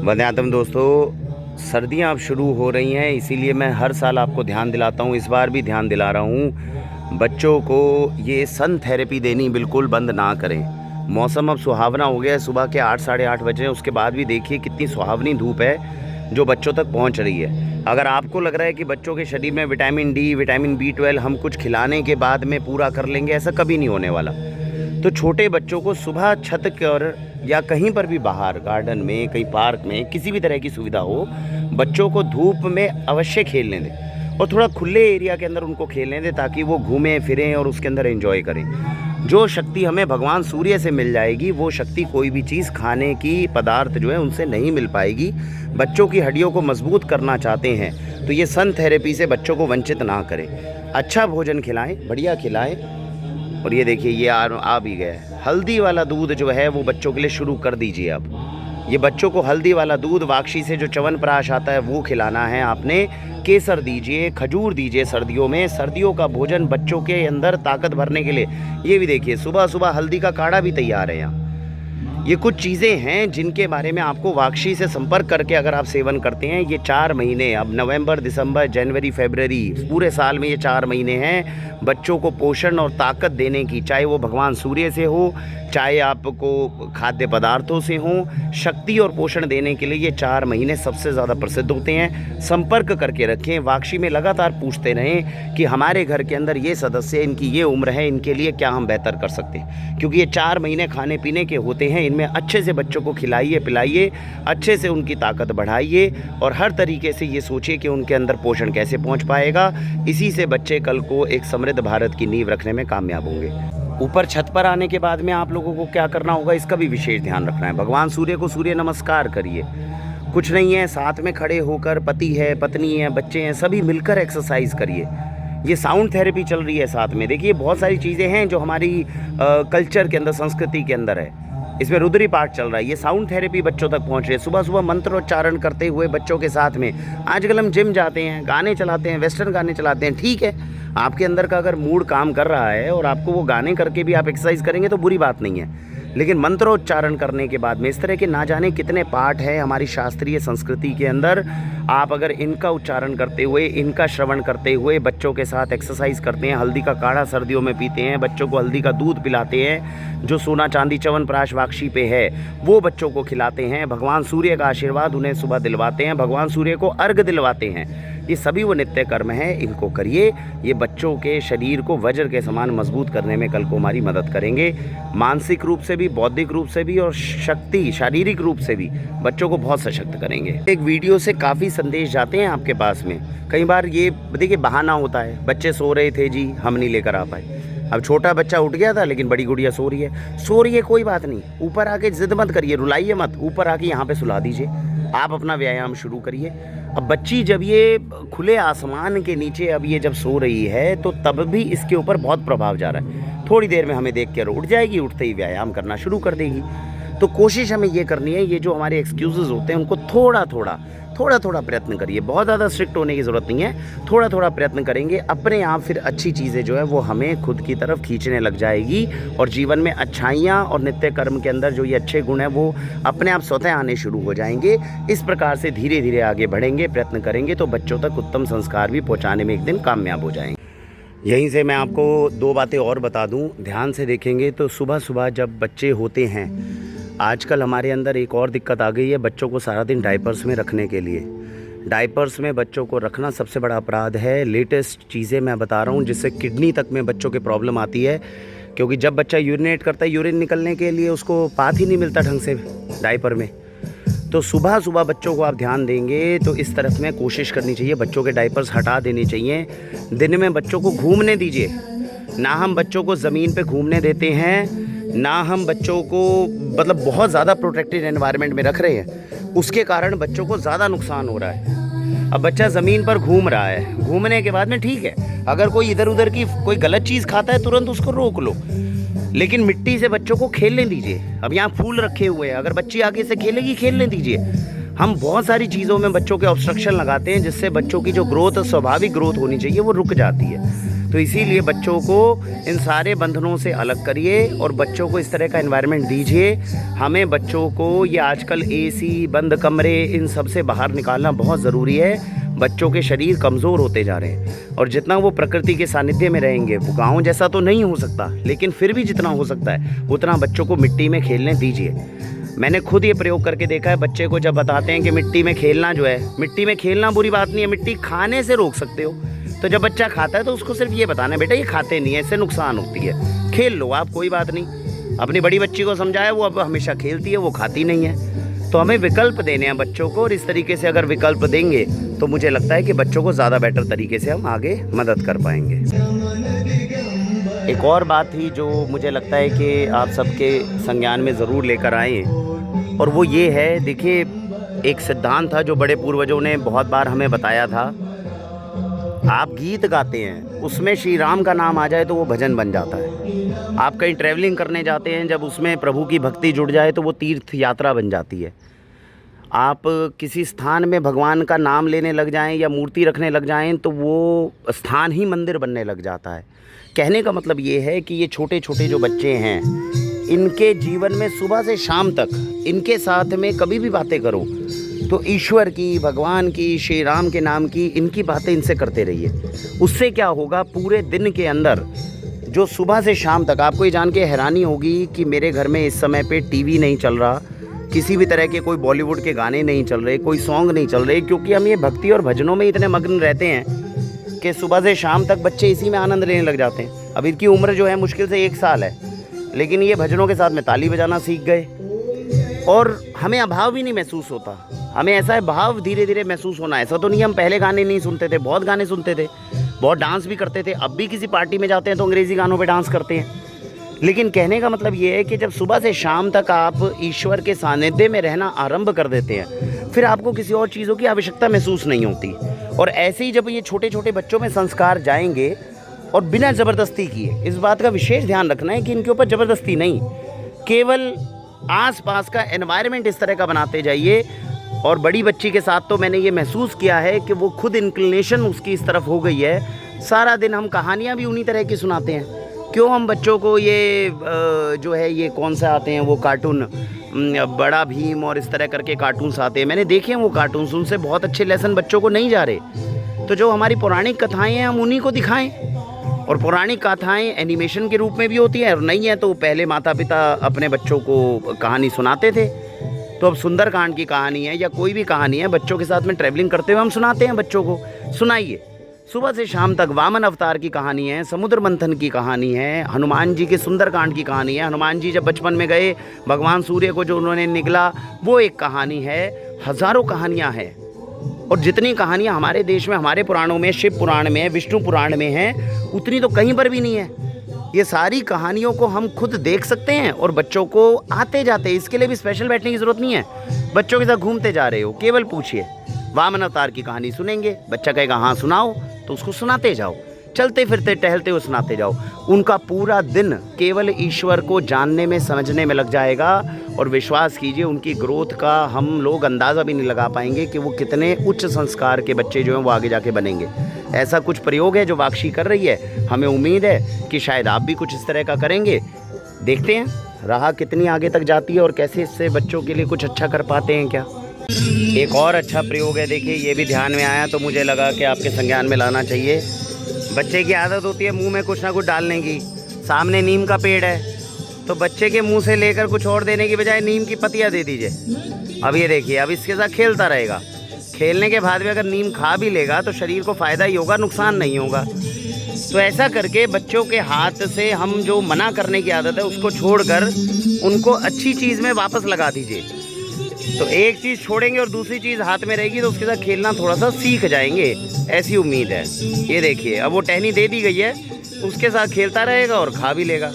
वंदे दोस्तों, सर्दियां अब शुरू हो रही हैं, इसीलिए मैं हर साल आपको ध्यान दिलाता हूं। इस बार भी ध्यान दिला रहा हूं, बच्चों को ये सन थेरेपी देनी बिल्कुल बंद ना करें। मौसम अब सुहावना हो गया है, सुबह के 8 साढ़े 8 बज रहे हैं, उसके बाद भी देखिए कितनी सुहावनी धूप है जो बच्चों तक पहुंच रही है। अगर आपको लग रहा है कि बच्चों के शरीर में विटामिन डी, विटामिन B12 हम कुछ खिलाने के बाद में पूरा कर लेंगे, ऐसा कभी नहीं होने वाला। तो छोटे बच्चों को सुबह छत पर या कहीं पर भी बाहर गार्डन में, कहीं पार्क में, किसी भी तरह की सुविधा हो, बच्चों को धूप में अवश्य खेलने दें और थोड़ा खुले एरिया के अंदर उनको खेलने दें ताकि वो घूमें फिरें और उसके अंदर एंजॉय करें। जो शक्ति हमें भगवान सूर्य से मिल जाएगी, वो शक्ति कोई भी चीज़ खाने की पदार्थ जो है उनसे नहीं मिल पाएगी। बच्चों की हड्डियों को मजबूत करना चाहते हैं तो ये सन थेरेपी से बच्चों को वंचित ना करें। अच्छा भोजन खिलाएं, बढ़िया खिलाएं। और ये देखिए ये आ भी गया है। हल्दी वाला दूध जो है वो बच्चों के लिए शुरू कर दीजिए। अब ये बच्चों को हल्दी वाला दूध, वाक्षी से जो च्यवनप्राश आता है वो खिलाना है आपने। केसर दीजिए, खजूर दीजिए सर्दियों में। सर्दियों का भोजन बच्चों के अंदर ताकत भरने के लिए। ये भी देखिए सुबह सुबह हल्दी का काढ़ा भी तैयार है यहाँ। ये कुछ चीज़ें हैं जिनके बारे में आपको वाक्षी से संपर्क करके अगर आप सेवन करते हैं, ये 4 महीने, अब नवंबर, दिसंबर, जनवरी, फरवरी, पूरे साल में ये 4 महीने हैं बच्चों को पोषण और ताकत देने की। चाहे वो भगवान सूर्य से हो, चाहे आपको खाद्य पदार्थों से हो, शक्ति और पोषण देने के लिए ये 4 महीने सबसे ज़्यादा प्रसिद्ध होते हैं। संपर्क करके रखें, वाक्षी में लगातार पूछते रहें कि हमारे घर के अंदर ये सदस्य, इनकी ये उम्र है, इनके लिए क्या हम बेहतर कर सकते हैं। क्योंकि ये 4 महीने खाने पीने के होते हैं, इनमें अच्छे से बच्चों को खिलाइए पिलाइए, अच्छे से उनकी ताकत बढ़ाइए और हर तरीके से ये सोचिए कि उनके अंदर पोषण कैसे पहुँच पाएगा। इसी से बच्चे कल को एक समृद्ध भारत की नींव रखने में कामयाब होंगे। ऊपर छत पर आने के बाद में आप लोगों को क्या करना होगा, इसका भी विशेष ध्यान रखना है। भगवान सूर्य को सूर्य नमस्कार करिए। कुछ नहीं है, साथ में खड़े होकर पति है, पत्नी है, बच्चे हैं, सभी मिलकर एक्सरसाइज करिए। ये साउंड थेरेपी चल रही है साथ में। देखिए बहुत सारी चीज़ें हैं जो हमारी कल्चर के अंदर, संस्कृति के अंदर है। इसमें रुद्री पाठ चल रहा है, ये साउंड थेरेपी बच्चों तक पहुंच रही है। सुबह सुबह मंत्रोच्चारण करते हुए बच्चों के साथ में। आजकल हम जिम जाते हैं, गाने चलाते हैं, वेस्टर्न गाने चलाते हैं। ठीक है, आपके अंदर का अगर मूड काम कर रहा है और आपको वो गाने करके भी आप एक्सरसाइज करेंगे तो बुरी बात नहीं है। लेकिन मंत्रोच्चारण करने के बाद में इस तरह के ना जाने कितने पाठ हैं हमारी शास्त्रीय संस्कृति के अंदर। आप अगर इनका उच्चारण करते हुए, इनका श्रवण करते हुए बच्चों के साथ एक्सरसाइज करते हैं, हल्दी का काढ़ा सर्दियों में पीते हैं, बच्चों को हल्दी का दूध पिलाते हैं, जो सोना चांदी च्यवनप्राश वाक्षी पे है वो बच्चों को खिलाते हैं, भगवान सूर्य का आशीर्वाद उन्हें सुबह दिलवाते हैं, भगवान सूर्य को अर्घ दिलवाते हैं, ये सभी वो नित्य कर्म है, इनको करिए। ये बच्चों के शरीर को वज्र के समान मजबूत करने में कल को हमारी मदद करेंगे। मानसिक रूप से भी, बौद्धिक रूप से भी और शक्ति शारीरिक रूप से भी बच्चों को बहुत सशक्त करेंगे। एक वीडियो से काफ़ी संदेश जाते हैं आपके पास में। कई बार ये देखिए बहाना होता है, बच्चे सो रहे थे जी, हम नहीं लेकर आ पाए। अब छोटा बच्चा उठ गया था लेकिन बड़ी गुड़िया सो रही है। सो रही है कोई बात नहीं, ऊपर आके जिद मत करिए, रुलाइए मत, ऊपर आके यहाँ पे सुला दीजिए। आप अपना व्यायाम शुरू करिए। अब बच्ची जब ये खुले आसमान के नीचे अब ये जब सो रही है तो तब भी इसके ऊपर बहुत प्रभाव जा रहा है। थोड़ी देर में हमें देख कर उठ जाएगी, उठते ही व्यायाम करना शुरू कर देगी। तो कोशिश हमें ये करनी है, ये जो हमारे एक्सक्यूज़ेस होते हैं उनको थोड़ा थोड़ा प्रयत्न करिए। बहुत ज़्यादा स्ट्रिक्ट होने की ज़रूरत नहीं है, थोड़ा थोड़ा प्रयत्न करेंगे, अपने आप फिर अच्छी चीज़ें जो है वो हमें खुद की तरफ खींचने लग जाएगी और जीवन में अच्छाइयाँ और नित्य कर्म के अंदर जो ये अच्छे गुण हैं वो अपने आप स्वतः आने शुरू हो जाएंगे। इस प्रकार से धीरे धीरे आगे बढ़ेंगे, प्रयत्न करेंगे तो बच्चों तक उत्तम संस्कार भी पहुँचाने में एक दिन कामयाब हो जाएंगे। यहीं से मैं आपको 2 बातें और बता दूं, ध्यान से देखेंगे तो सुबह सुबह जब बच्चे होते हैं, आजकल हमारे अंदर एक और दिक्कत आ गई है बच्चों को सारा दिन डायपर्स में रखने के लिए। डायपर्स में बच्चों को रखना सबसे बड़ा अपराध है। लेटेस्ट चीज़ें मैं बता रहा हूँ जिससे किडनी तक में बच्चों के प्रॉब्लम आती है, क्योंकि जब बच्चा यूरिनेट करता है, यूरिन निकलने के लिए उसको पाथ ही नहीं मिलता ढंग से डायपर में। तो सुबह सुबह बच्चों को आप ध्यान देंगे तो इस तरफ में कोशिश करनी चाहिए, बच्चों के डायपर्स हटा देने चाहिए। दिन में बच्चों को घूमने दीजिए। ना हम बच्चों को ज़मीन पे घूमने देते हैं, ना हम बच्चों को मतलब बहुत ज़्यादा प्रोटेक्टेड एनवायरनमेंट में रख रहे हैं, उसके कारण बच्चों को ज़्यादा नुकसान हो रहा है। अब बच्चा ज़मीन पर घूम रहा है, घूमने के बाद में ठीक है, अगर कोई इधर उधर की कोई गलत चीज़ खाता है तुरंत उसको रोक लो, लेकिन मिट्टी से बच्चों को खेलने दीजिए। अब यहाँ फूल रखे हुए हैं, अगर बच्ची आगे से खेलेगी खेलने दीजिए। हम बहुत सारी चीज़ों में बच्चों के ऑब्स्ट्रक्शन लगाते हैं जिससे बच्चों की जो ग्रोथ, स्वाभाविक ग्रोथ होनी चाहिए वो रुक जाती है। तो इसीलिए बच्चों को इन सारे बंधनों से अलग करिए और बच्चों को इस तरह का एनवायरनमेंट दीजिए। हमें बच्चों को ये आजकल एसी, बंद कमरे, इन सब से बाहर निकालना बहुत ज़रूरी है। बच्चों के शरीर कमज़ोर होते जा रहे हैं और जितना वो प्रकृति के सानिध्य में रहेंगे, वो गाँव जैसा तो नहीं हो सकता, लेकिन फिर भी जितना हो सकता है उतना बच्चों को मिट्टी में खेलने दीजिए। मैंने खुद ये प्रयोग करके देखा है। बच्चे को जब बताते हैं कि मिट्टी में खेलना जो है, मिट्टी में खेलना बुरी बात नहीं है, मिट्टी खाने से रोक सकते हो। तो जब बच्चा खाता है तो उसको सिर्फ ये बताना है, बेटा ये खाते नहीं है, इससे नुकसान होती है, खेल लो आप, कोई बात नहीं। अपनी बड़ी बच्ची को समझाया, वो अब हमेशा खेलती है, वो खाती नहीं है। तो हमें विकल्प देने हैं बच्चों को, और इस तरीके से अगर विकल्प देंगे तो मुझे लगता है कि बच्चों को ज़्यादा बेटर तरीके से हम आगे मदद कर पाएंगे। एक और बात थी जो मुझे लगता है कि आप सबके संज्ञान में ज़रूर लेकर आएँ, और वो ये है, देखिए एक सिद्धांत था जो बड़े पूर्वजों ने बहुत बार हमें बताया था। आप गीत गाते हैं, उसमें श्री राम का नाम आ जाए तो वो भजन बन जाता है। आप कहीं ट्रैवलिंग करने जाते हैं, जब उसमें प्रभु की भक्ति जुड़ जाए तो वो तीर्थ यात्रा बन जाती है। आप किसी स्थान में भगवान का नाम लेने लग जाएं या मूर्ति रखने लग जाएं तो वो स्थान ही मंदिर बनने लग जाता है। कहने का मतलब ये है कि ये छोटे छोटे जो बच्चे हैं, इनके जीवन में सुबह से शाम तक इनके साथ में कभी भी बातें करो तो ईश्वर की, भगवान की, श्री राम के नाम की, इनकी बातें इनसे करते रहिए। उससे क्या होगा, पूरे दिन के अंदर जो सुबह से शाम तक, आपको ये जान के हैरानी होगी कि मेरे घर में इस समय पे टीवी नहीं चल रहा, किसी भी तरह के कोई बॉलीवुड के गाने नहीं चल रहे, कोई सॉन्ग नहीं चल रहे, क्योंकि हम ये भक्ति और भजनों में इतने मग्न रहते हैं कि सुबह से शाम तक बच्चे इसी में आनंद लेने लग जाते हैं। अब इनकी उम्र जो है मुश्किल से 1 साल है, लेकिन ये भजनों के साथ में ताली बजाना सीख गए और हमें अभाव भी नहीं महसूस होता। हमें ऐसा है, भाव धीरे धीरे महसूस होना। ऐसा तो नहीं हम पहले गाने नहीं सुनते थे, बहुत गाने सुनते थे, बहुत डांस भी करते थे। अब भी किसी पार्टी में जाते हैं तो अंग्रेज़ी गानों पे डांस करते हैं। लेकिन कहने का मतलब ये है कि जब सुबह से शाम तक आप ईश्वर के सानिध्य में रहना आरंभ कर देते हैं, फिर आपको किसी और चीज़ों की आवश्यकता महसूस नहीं होती। और ऐसे ही जब ये छोटे छोटे बच्चों में संस्कार जाएंगे, और बिना ज़बरदस्ती किए, इस बात का विशेष ध्यान रखना है कि इनके ऊपर ज़बरदस्ती नहीं, केवल आसपास का एनवायरनमेंट इस तरह का बनाते जाइए। और बड़ी बच्ची के साथ तो मैंने ये महसूस किया है कि वो खुद इंक्लिनेशन उसकी इस तरफ हो गई है। सारा दिन हम कहानियाँ भी उन्हीं तरह की सुनाते हैं। क्यों हम बच्चों को ये जो है, ये कौन से आते हैं वो कार्टून, बड़ा भीम और इस तरह करके कार्टून्स आते हैं, मैंने देखे हैं वो कार्टून्स, उनसे बहुत अच्छे लेसन बच्चों को नहीं जा रहे। तो जो हमारी पौराणिक कथाएँ हैं हम उन्हीं को दिखाएँ। और पौराणिक कथाएँ एनिमेशन के रूप में भी होती हैं, और नहीं है तो पहले माता पिता अपने बच्चों को कहानी सुनाते थे। तो अब सुंदरकांड की कहानी है या कोई भी कहानी है, बच्चों के साथ में ट्रैवलिंग करते हुए हम सुनाते हैं बच्चों को। सुनाइए सुबह से शाम तक। वामन अवतार की कहानी है, समुद्र मंथन की कहानी है, हनुमान जी के सुंदरकांड की कहानी है। हनुमान जी जब बचपन में गए, भगवान सूर्य को जो उन्होंने निगला, वो एक कहानी है। हज़ारों कहानियाँ हैं, और जितनी कहानियाँ हमारे देश में, हमारे पुराणों में, शिव पुराण में, विष्णु पुराण में हैं, उतनी तो कहीं पर भी नहीं है। ये सारी कहानियों को हम खुद देख सकते हैं और बच्चों को आते जाते, इसके लिए भी स्पेशल बैठने की ज़रूरत नहीं है। बच्चों के साथ घूमते जा रहे हो, केवल पूछिए, वामन अवतार की कहानी सुनेंगे, बच्चा कहेगा हाँ सुनाओ, तो उसको सुनाते जाओ, चलते फिरते टहलते हुए सुनाते जाओ। उनका पूरा दिन केवल ईश्वर को जानने में, समझने में लग जाएगा। और विश्वास कीजिए, उनकी ग्रोथ का हम लोग अंदाज़ा भी नहीं लगा पाएंगे कि वो कितने उच्च संस्कार के बच्चे जो हैं वो आगे जाके बनेंगे। ऐसा कुछ प्रयोग है जो वाक्षी कर रही है। हमें उम्मीद है कि शायद आप भी कुछ इस तरह का करेंगे। देखते हैं राह कितनी आगे तक जाती है और कैसे इससे बच्चों के लिए कुछ अच्छा कर पाते हैं क्या। एक और अच्छा प्रयोग है, देखिए ये भी ध्यान में आया तो मुझे लगा कि आपके संज्ञान में लाना चाहिए। बच्चे की आदत होती है मुंह में कुछ ना कुछ डालने की। सामने नीम का पेड़ है तो बच्चे के मुंह से लेकर कुछ और देने की बजाय नीम की पत्तियां दे दीजिए। अब ये देखिए, अब इसके साथ खेलता रहेगा। खेलने के बाद भी अगर नीम खा भी लेगा तो शरीर को फ़ायदा ही होगा, नुकसान नहीं होगा। तो ऐसा करके बच्चों के हाथ से हम जो मना करने की आदत है उसको छोड़कर उनको अच्छी चीज़ में वापस लगा दीजिए। तो एक चीज़ छोड़ेंगे और दूसरी चीज़ हाथ में रहेगी तो उसके साथ खेलना थोड़ा सा सीख जाएंगे, ऐसी उम्मीद है। ये देखिए, अब वो टहनी दे दी गई है, उसके साथ खेलता रहेगा और खा भी लेगा।